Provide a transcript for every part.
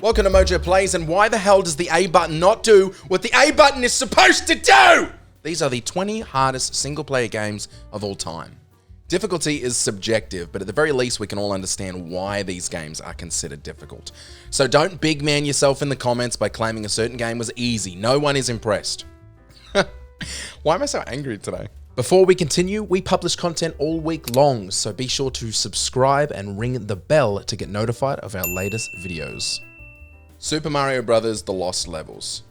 Welcome to MojoPlays, and why the hell does the A button not do what the A button is supposed to do? These are the 20 hardest single-player games of all time. Difficulty is subjective, but at the very least we can all understand why these games are considered difficult. So don't big man yourself in the comments by claiming a certain game was easy. No one is impressed. Why am I so angry today? Before we continue, we publish content all week long, so be sure to subscribe and ring the bell to get notified of our latest videos. Super Mario Bros. The Lost Levels.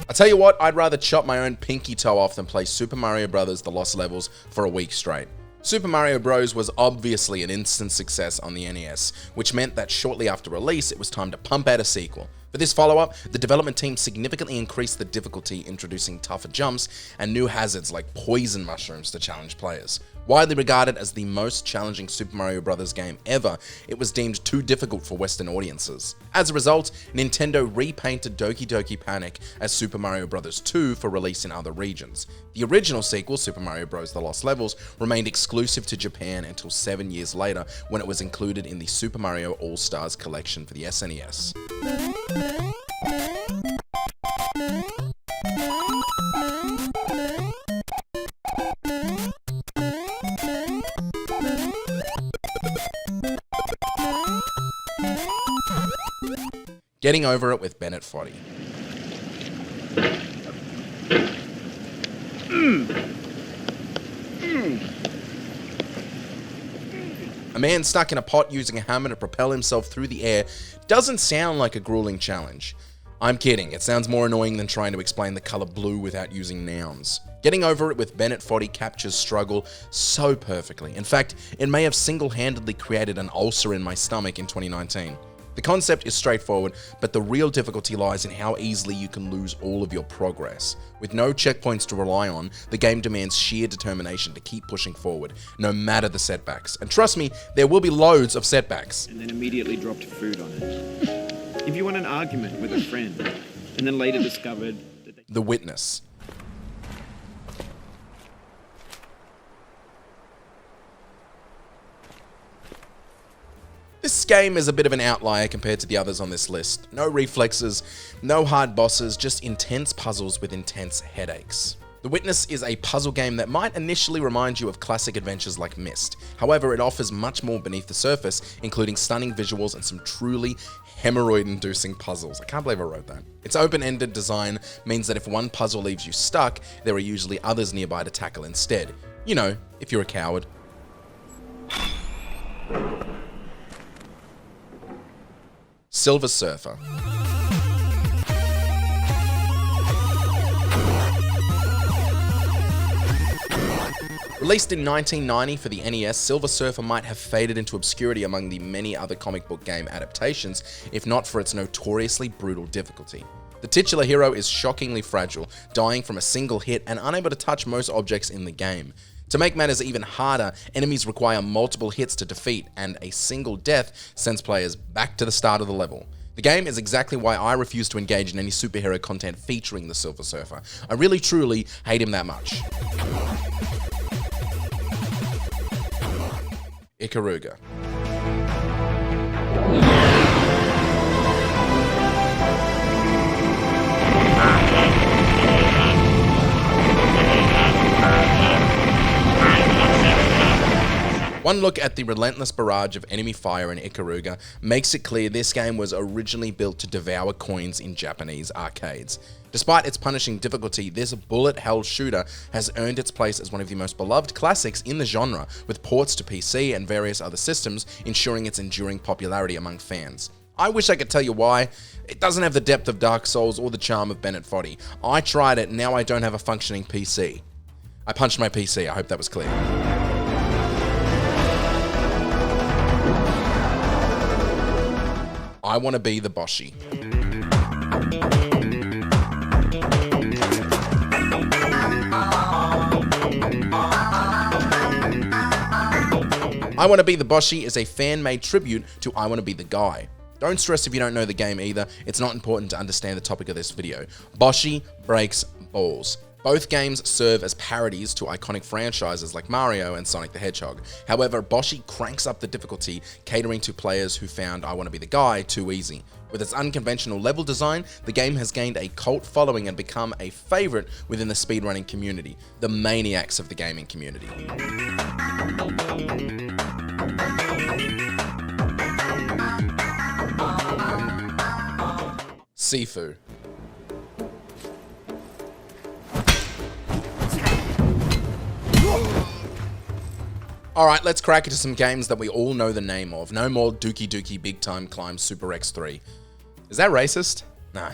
I tell you what, I'd rather chop my own pinky toe off than play Super Mario Bros. The Lost Levels for a week straight. Super Mario Bros. Was obviously an instant success on the NES, which meant that shortly after release, it was time to pump out a sequel. For this follow-up, the development team significantly increased the difficulty, introducing tougher jumps and new hazards like poison mushrooms to challenge players. Widely regarded as the most challenging Super Mario Bros. Game ever, it was deemed too difficult for Western audiences. As a result, Nintendo repainted Doki Doki Panic as Super Mario Bros. 2 for release in other regions. The original sequel, Super Mario Bros. The Lost Levels, remained exclusive to Japan until 7 years later when it was included in the Super Mario All-Stars collection for the SNES. Getting over it with Bennett Foddy. A man stuck in a pot using a hammer to propel himself through the air doesn't sound like a grueling challenge. I'm kidding, it sounds more annoying than trying to explain the colour blue without using nouns. Getting over it with Bennett Foddy captures struggle so perfectly. In fact, it may have single-handedly created an ulcer in my stomach in 2019. The concept is straightforward, but the real difficulty lies in how easily you can lose all of your progress. With no checkpoints to rely on, the game demands sheer determination to keep pushing forward, no matter the setbacks. And trust me, there will be loads of setbacks. And then immediately dropped food on it. If you want an argument with a friend, and then later discovered that The Witness. This game is a bit of an outlier compared to the others on this list. No reflexes, no hard bosses, just intense puzzles with intense headaches. The Witness is a puzzle game that might initially remind you of classic adventures like Myst. However, it offers much more beneath the surface, including stunning visuals and some truly hemorrhoid-inducing puzzles. I can't believe I wrote that. Its open-ended design means that if one puzzle leaves you stuck, there are usually others nearby to tackle instead. You know, if you're a coward. Silver Surfer. Released in 1990 for the NES, Silver Surfer might have faded into obscurity among the many other comic book game adaptations, if not for its notoriously brutal difficulty. The titular hero is shockingly fragile, dying from a single hit and unable to touch most objects in the game. To make matters even harder, enemies require multiple hits to defeat, and a single death sends players back to the start of the level. The game is exactly why I refuse to engage in any superhero content featuring the Silver Surfer. I really truly hate him that much. Ikaruga. One look at the relentless barrage of enemy fire in Ikaruga makes it clear this game was originally built to devour coins in Japanese arcades. Despite its punishing difficulty, this bullet-hell shooter has earned its place as one of the most beloved classics in the genre, with ports to PC and various other systems ensuring its enduring popularity among fans. I wish I could tell you why. It doesn't have the depth of Dark Souls or the charm of Bennett Foddy. I tried it, now I don't have a functioning PC. I punched my PC, I hope that was clear. I want to be the Boshi. I Want to Be the Boshi is a fan-made tribute to I Want to Be the Guy. Don't stress if you don't know the game either, it's not important to understand the topic of this video. Boshi breaks balls. Both games serve as parodies to iconic franchises like Mario and Sonic the Hedgehog. However, Boshi cranks up the difficulty, catering to players who found I Want to Be the Guy too easy. With its unconventional level design, the game has gained a cult following and become a favorite within the speedrunning community, the maniacs of the gaming community. Sifu. Alright, let's crack into some games that we all know the name of. No more Dookie Dookie Big Time Climb Super X3. Is that racist? Nah.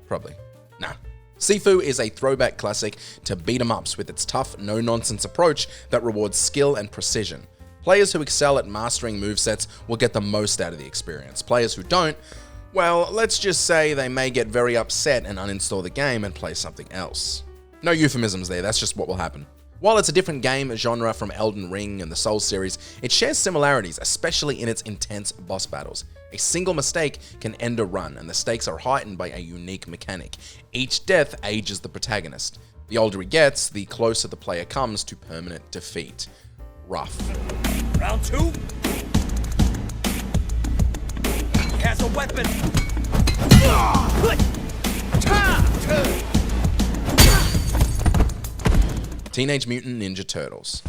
Probably. Nah. Sifu is a throwback classic to beat 'em ups with its tough, no-nonsense approach that rewards skill and precision. Players who excel at mastering movesets will get the most out of the experience. Players who don't, well, let's just say they may get very upset and uninstall the game and play something else. No euphemisms there, that's just what will happen. While it's a different game genre from Elden Ring and the Souls series, it shares similarities, especially in its intense boss battles. A single mistake can end a run, and the stakes are heightened by a unique mechanic. Each death ages the protagonist. The older he gets, the closer the player comes to permanent defeat. Rough. Round two. Has a weapon. Teenage Mutant Ninja Turtles.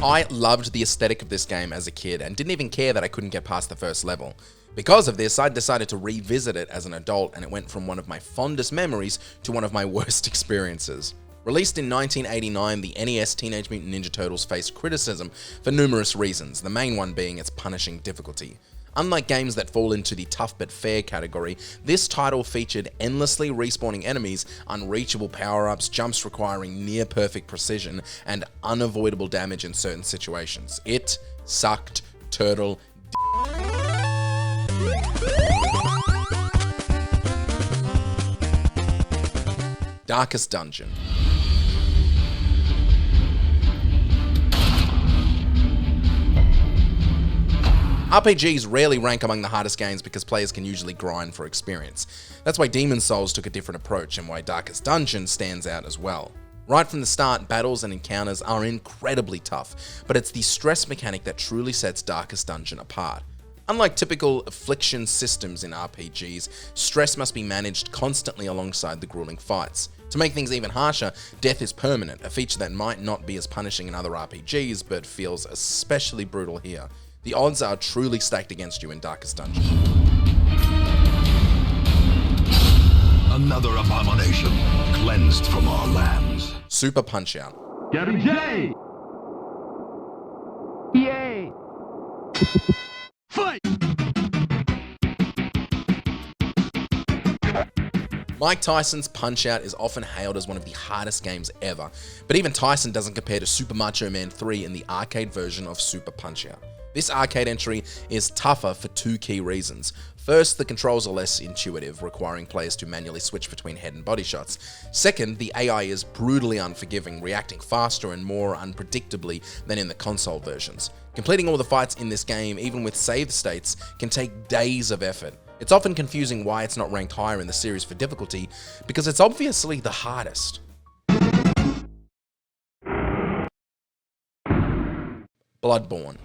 I loved the aesthetic of this game as a kid and didn't even care that I couldn't get past the first level. Because of this, I decided to revisit it as an adult, and it went from one of my fondest memories to one of my worst experiences. Released in 1989, the NES Teenage Mutant Ninja Turtles faced criticism for numerous reasons, the main one being its punishing difficulty. Unlike games that fall into the tough but fair category, this title featured endlessly respawning enemies, unreachable power-ups, jumps requiring near-perfect precision, and unavoidable damage in certain situations. It sucked turtle Darkest Dungeon. RPGs rarely rank among the hardest games because players can usually grind for experience. That's why Demon's Souls took a different approach and why Darkest Dungeon stands out as well. Right from the start, battles and encounters are incredibly tough, but it's the stress mechanic that truly sets Darkest Dungeon apart. Unlike typical affliction systems in RPGs, stress must be managed constantly alongside the grueling fights. To make things even harsher, death is permanent, a feature that might not be as punishing in other RPGs, but feels especially brutal here. The odds are truly stacked against you in Darkest Dungeon. Another abomination cleansed from our lands. Super Punch-Out. Gabby J! Yay! Fight! Mike Tyson's Punch-Out is often hailed as one of the hardest games ever, but even Tyson doesn't compare to Super Macho Man 3 in the arcade version of Super Punch-Out. This arcade entry is tougher for two key reasons. First, the controls are less intuitive, requiring players to manually switch between head and body shots. Second, the AI is brutally unforgiving, reacting faster and more unpredictably than in the console versions. Completing all the fights in this game, even with save states, can take days of effort. It's often confusing why it's not ranked higher in the series for difficulty, because it's obviously the hardest. Bloodborne.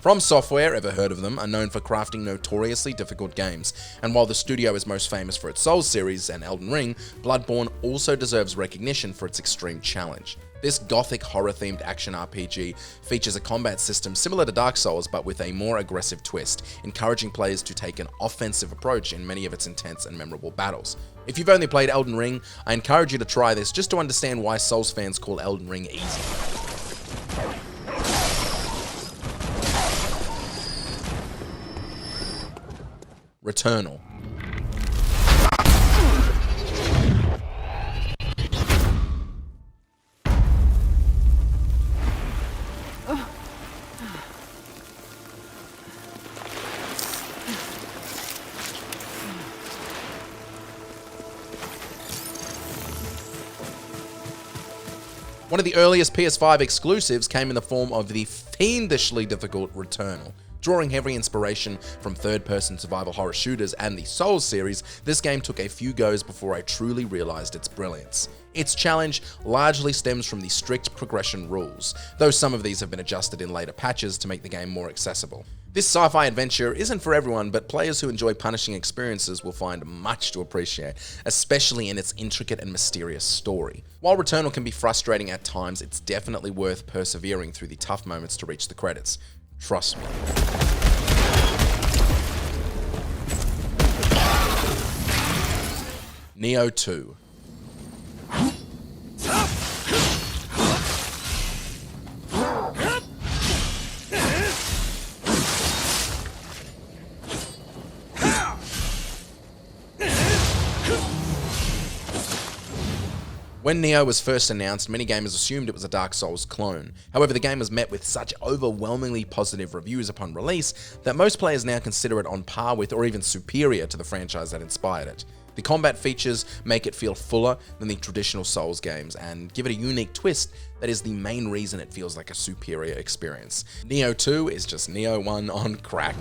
From Software, ever heard of them, are known for crafting notoriously difficult games, and while the studio is most famous for its Souls series and Elden Ring, Bloodborne also deserves recognition for its extreme challenge. This gothic horror-themed action RPG features a combat system similar to Dark Souls but with a more aggressive twist, encouraging players to take an offensive approach in many of its intense and memorable battles. If you've only played Elden Ring, I encourage you to try this just to understand why Souls fans call Elden Ring easy. Returnal. One of the earliest PS5 exclusives came in the form of the fiendishly difficult Returnal. Drawing heavy inspiration from third-person survival horror shooters and the Souls series, this game took a few goes before I truly realized its brilliance. Its challenge largely stems from the strict progression rules, though some of these have been adjusted in later patches to make the game more accessible. This sci-fi adventure isn't for everyone, but players who enjoy punishing experiences will find much to appreciate, especially in its intricate and mysterious story. While Returnal can be frustrating at times, it's definitely worth persevering through the tough moments to reach the credits. Trust me. Nioh 2. When Nioh was first announced, many gamers assumed it was a Dark Souls clone. However, the game was met with such overwhelmingly positive reviews upon release that most players now consider it on par with or even superior to the franchise that inspired it. The combat features make it feel fuller than the traditional Souls games and give it a unique twist that is the main reason it feels like a superior experience. Nioh 2 is just Nioh 1 on crack.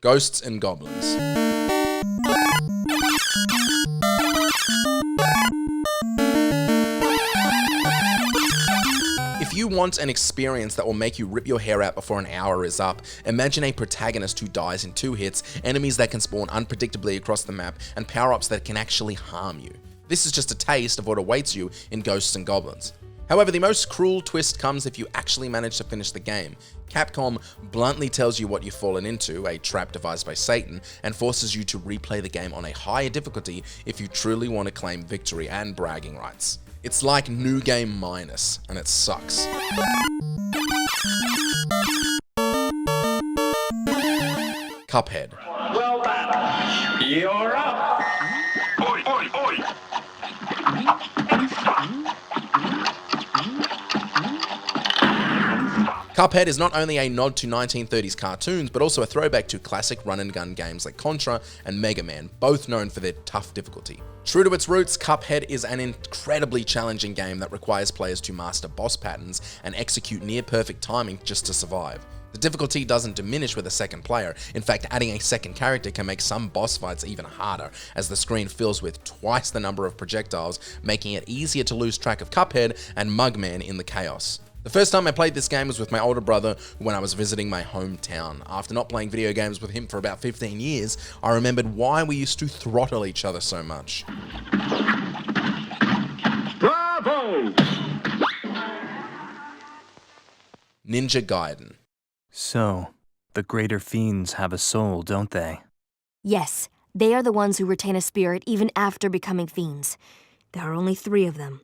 Ghosts and Goblins. If you want an experience that will make you rip your hair out before an hour is up, imagine a protagonist who dies in 2 hits, enemies that can spawn unpredictably across the map, and power-ups that can actually harm you. This is just a taste of what awaits you in Ghosts and Goblins. However, the most cruel twist comes if you actually manage to finish the game. Capcom bluntly tells you what you've fallen into, a trap devised by Satan, and forces you to replay the game on a higher difficulty if you truly want to claim victory and bragging rights. It's like New Game Minus, and it sucks. Cuphead. Well done. You're up. Oi, oi, oi! Cuphead is not only a nod to 1930s cartoons, but also a throwback to classic run-and-gun games like Contra and Mega Man, both known for their tough difficulty. True to its roots, Cuphead is an incredibly challenging game that requires players to master boss patterns and execute near-perfect timing just to survive. The difficulty doesn't diminish with a second player. In fact, adding a second character can make some boss fights even harder, as the screen fills with twice the number of projectiles, making it easier to lose track of Cuphead and Mugman in the chaos. The first time I played this game was with my older brother when I was visiting my hometown. After not playing video games with him for about 15 years, I remembered why we used to throttle each other so much. Bravo! Ninja Gaiden. So, the greater fiends have a soul, don't they? Yes, they are the ones who retain a spirit even after becoming fiends. There are only 3 of them.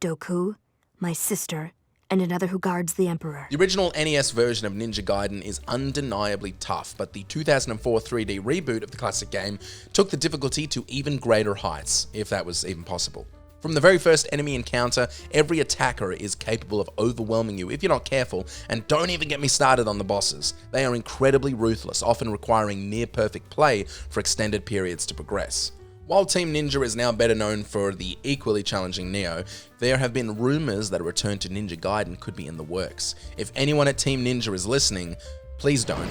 Doku, my sister, and another who guards the Emperor. The original NES version of Ninja Gaiden is undeniably tough, but the 2004 3D reboot of the classic game took the difficulty to even greater heights, if that was even possible. From the very first enemy encounter, every attacker is capable of overwhelming you if you're not careful, and don't even get me started on the bosses. They are incredibly ruthless, often requiring near-perfect play for extended periods to progress. While Team Ninja is now better known for the equally challenging Nioh, there have been rumors that a return to Ninja Gaiden could be in the works. If anyone at Team Ninja is listening, please don't.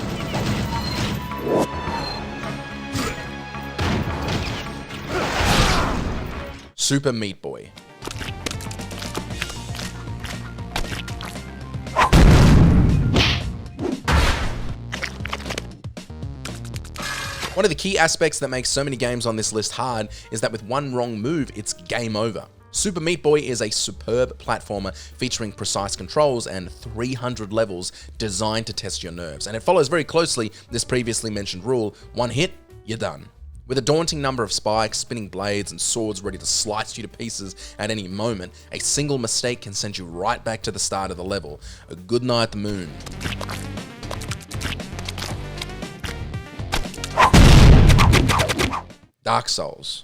Super Meat Boy. One of the key aspects that makes so many games on this list hard is that with one wrong move, it's game over. Super Meat Boy is a superb platformer featuring precise controls and 300 levels designed to test your nerves, and it follows very closely this previously mentioned rule: one hit, you're done. With a daunting number of spikes, spinning blades, and swords ready to slice you to pieces at any moment, a single mistake can send you right back to the start of the level. A good night, the moon. Dark Souls.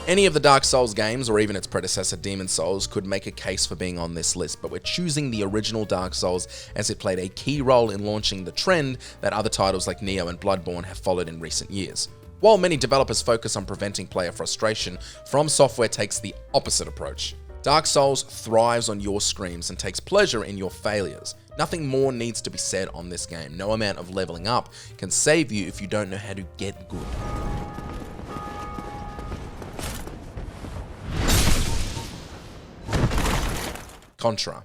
Any of the Dark Souls games, or even its predecessor Demon Souls, could make a case for being on this list, but we're choosing the original Dark Souls as it played a key role in launching the trend that other titles like Nioh and Bloodborne have followed in recent years. While many developers focus on preventing player frustration, From Software takes the opposite approach. Dark Souls thrives on your screams and takes pleasure in your failures. Nothing more needs to be said on this game. No amount of leveling up can save you if you don't know how to get good. Contra.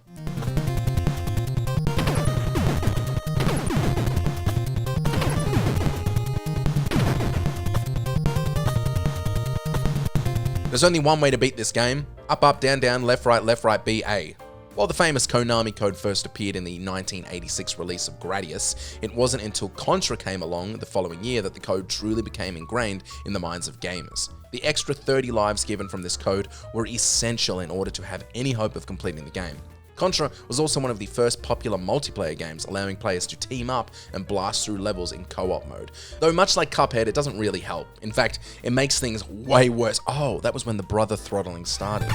There's only one way to beat this game: up, up, down, down, left, right, B, A. While the famous Konami code first appeared in the 1986 release of Gradius, it wasn't until Contra came along the following year that the code truly became ingrained in the minds of gamers. The extra 30 lives given from this code were essential in order to have any hope of completing the game. Contra was also one of the first popular multiplayer games, allowing players to team up and blast through levels in co-op mode. Though much like Cuphead, it doesn't really help. In fact, it makes things way worse. Oh, that was when the brother throttling started.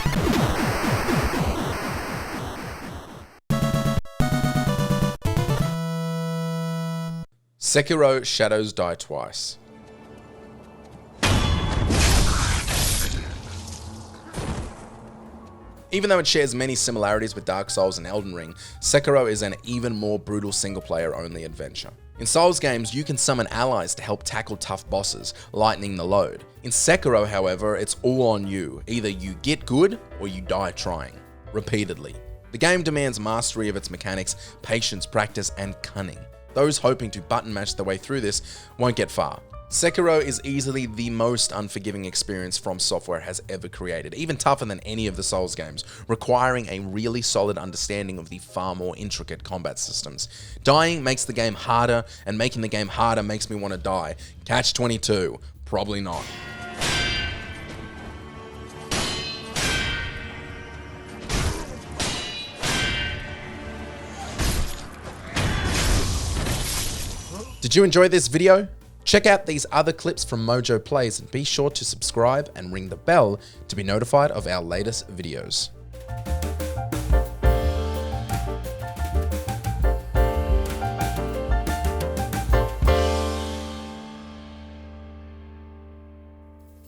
Sekiro: Shadows Die Twice. Even though it shares many similarities with Dark Souls and Elden Ring, Sekiro is an even more brutal single-player only adventure. In Souls games, you can summon allies to help tackle tough bosses, lightening the load. In Sekiro, however, it's all on you. Either you get good, or you die trying. Repeatedly. The game demands mastery of its mechanics, patience, practice, and cunning. Those hoping to button mash their way through this won't get far. Sekiro is easily the most unforgiving experience From Software has ever created, even tougher than any of the Souls games, requiring a really solid understanding of the far more intricate combat systems. Dying makes the game harder, and making the game harder makes me want to die. Catch-22, probably not. Did you enjoy this video? Check out these other clips from MojoPlays and be sure to subscribe and ring the bell to be notified of our latest videos.